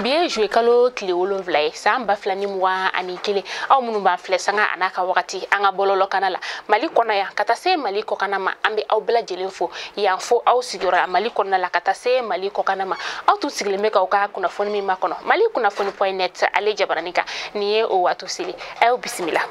Bien joué kalo kile wolonvla ye samba flani mwa ani kile au munu ba flesanga anaka wakati anga bololo kanala mali kona ya katase mali ko kanama ambe au bela jelenfo ya fo au sigura mali kona la katase mali ko kanama au tu sigile meka uka kuna foni mi makono malikunafoni.net ale jabaranika niye o watu sili au bismillah.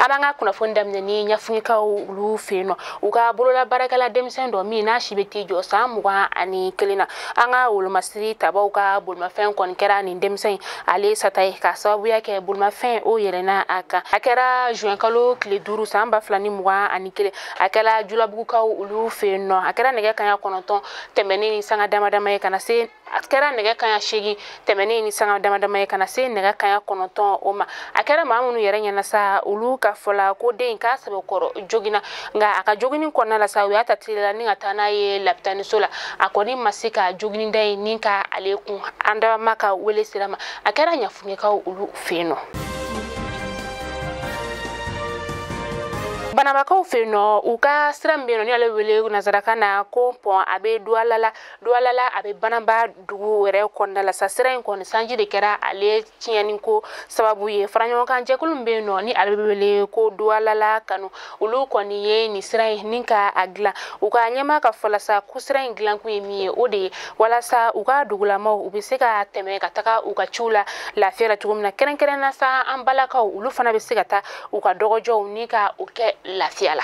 Abanga kuna fonda mneni nyafunika ulu feno uka bolola barakala demsendo mi na shibeti jo samwa ani kelina anga ulu masiri taba uka bulma fen kon kera ni demsen Aîssata ka sababu yake bulma fen o yerena aka akera juin kalo kile duru samba flani mwa ani kele akela julabugu ka ulu feno akera nege kanya konoton temeni ni sanga dama kana se akera nege kanya shegi temeni ni sanga dama kana se nege kanya konoton oma akera mamunu yerenya na sa ulu ka fola ko den ka sabe koro jogina nga aka jogini konna la sawi ata tila ni atana ye laptani sola akoni masika jogini dai ninka alekun anda maka wele sirama akara nyafunye ka ulu feno Bamanakan feno uka sirambeno ni ale wele nazaraka na ko pon abe dualala abe banamba dugu were konna la sasira en kon sanji de kera ale tiani ko sababu ye franyo kan je kulumbeno ni ale wele ko dualala kanu ulu koni ye ni sira ninka agla uka nyema ka fola sa kusira inglan ku yemi ode wala sa uka dugula ma ubiseka teme ka taka uka chula la fera tugumna keren na sa ambalaka ulu fana biseka ta uka dogojo unika uke la fiala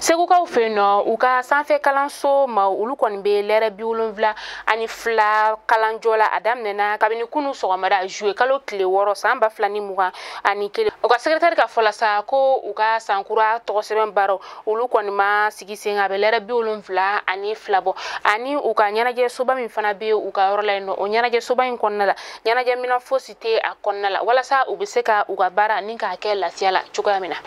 Seguka ufeno uka sanfe kalanso ma ulu koni be lere biulunvla ani fla kalanjola adam nena kabini kunu sogomara jouer kalo kile woro samba flani muga ani kele uka secrétaire ka fola sa ko uka sankura to seben baro ulu koni ma sigisenga be lere biulunvla ani flabo ani uka nyanaje soba min fana be uka orla no o nyanaje soba in konnala nyanaje mina fosité a konnala wala sa ubiseka uka bara ninka ke la fiala chukamina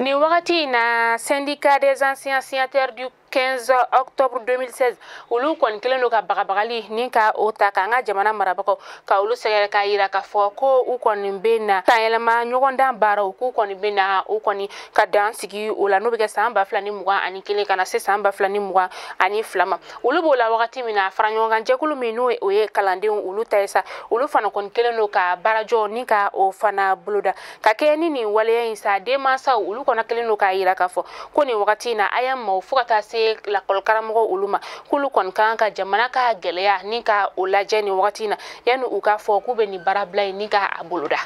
Ni wakati na syndicat des anciens signataires du 15 octobre 2016 ulu kon keleno ka bagabagali ninka otaka nga jamana marabako ka ulu segere ka ira ka foko u kon bena tayelma nyogonda bara u kon bena u kon ka dansigi ula no bege samba flani muga ani kele kana se samba flani muga ani flama ulu bola wakati mina franyonga jekulu minu oye kalande ulu taisa ulu fana kon keleno ka barajo ninka o fana buluda ka keni ni wale insa de masa ulu kon keleno ka ira ka fo koni wakati na ayam mo fukata se la kolkaramo uluma kulu kon kanka jamana ka geleya nika ulajeni wakati na yanu uka fo kube ni barabla nika abuluda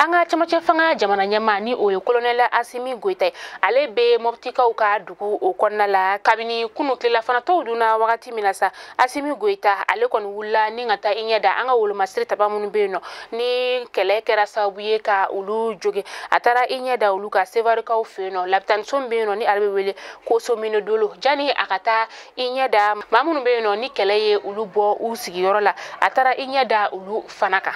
anga chamache fanga jamana nyama ni oyo colonel Assimi Goïta ale be moptika uka dugu o konna la kabini kunu kila fana to duna wakati minasa Assimi Goïta ale kon wula ni ngata inyada anga wulu masri tabamunu beno ni kele kera sabuye ka ulu joge atara inyada ulu ka sevar ka ufeno laptan sombeno ni albe wele ko somino dolo jani akata inyada mamunu beno ni kele ye ulu bo usigi yorola atara inyada ulu fanaka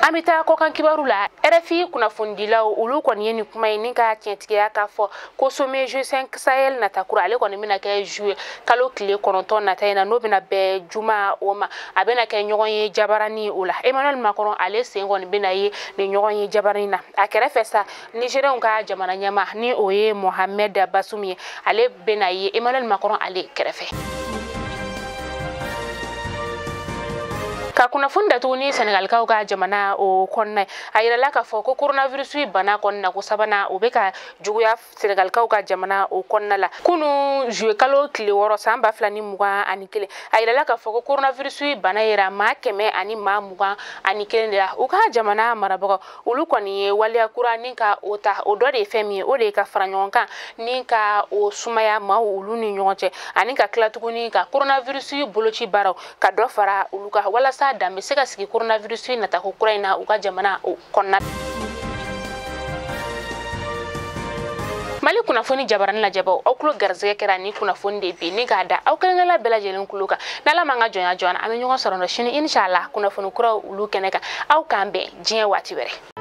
Amita ko kan kibarula RFI kuna fundila ulu kon yeni kuma ininka tientiya ka fo ko some jeu 5 Sahel na takura ale kon mina ke jouer kalo kile kononton na tayna no bina be juma oma abena ke nyogon ye jabarani ula Emmanuel Macron ale sengon bina ye ni nyogon ye jabarina akere fesa Nigerian ka jamana nyama ni oye Mohamed Bassoumi ale bina ye Emmanuel Macron ale kerefe ka kuna funda tuni Senegal ka jamana o konna ayira la ka fo ko coronavirus bana konna ko sabana o be ka juguya Senegal ka jamana o konna la kunu jouer kalo kile woro samba flani muga ani kele ayira la ka fo ko coronavirus bana yera ma keme ani ma muga ani kele la o ka jamana marabako ulu koni wali akura ninka ota o do de femi o de ka franyonka ninka o sumaya ma ulu ni nyonche ani ka klatuguni ka coronavirus bolochi baro ka do fara ulu ka wala dambe seka sigi coronavirus na ta Ukraina uka jamana konna Malikunafoni jabaran la jabo okulo garzege kera ni kunafoni de bi ni gada au kala la bela jelen kuluka na la manga jonya jona amenyo sorondo shini inshallah kunafoni kura ulu keneka au kambe jien wati were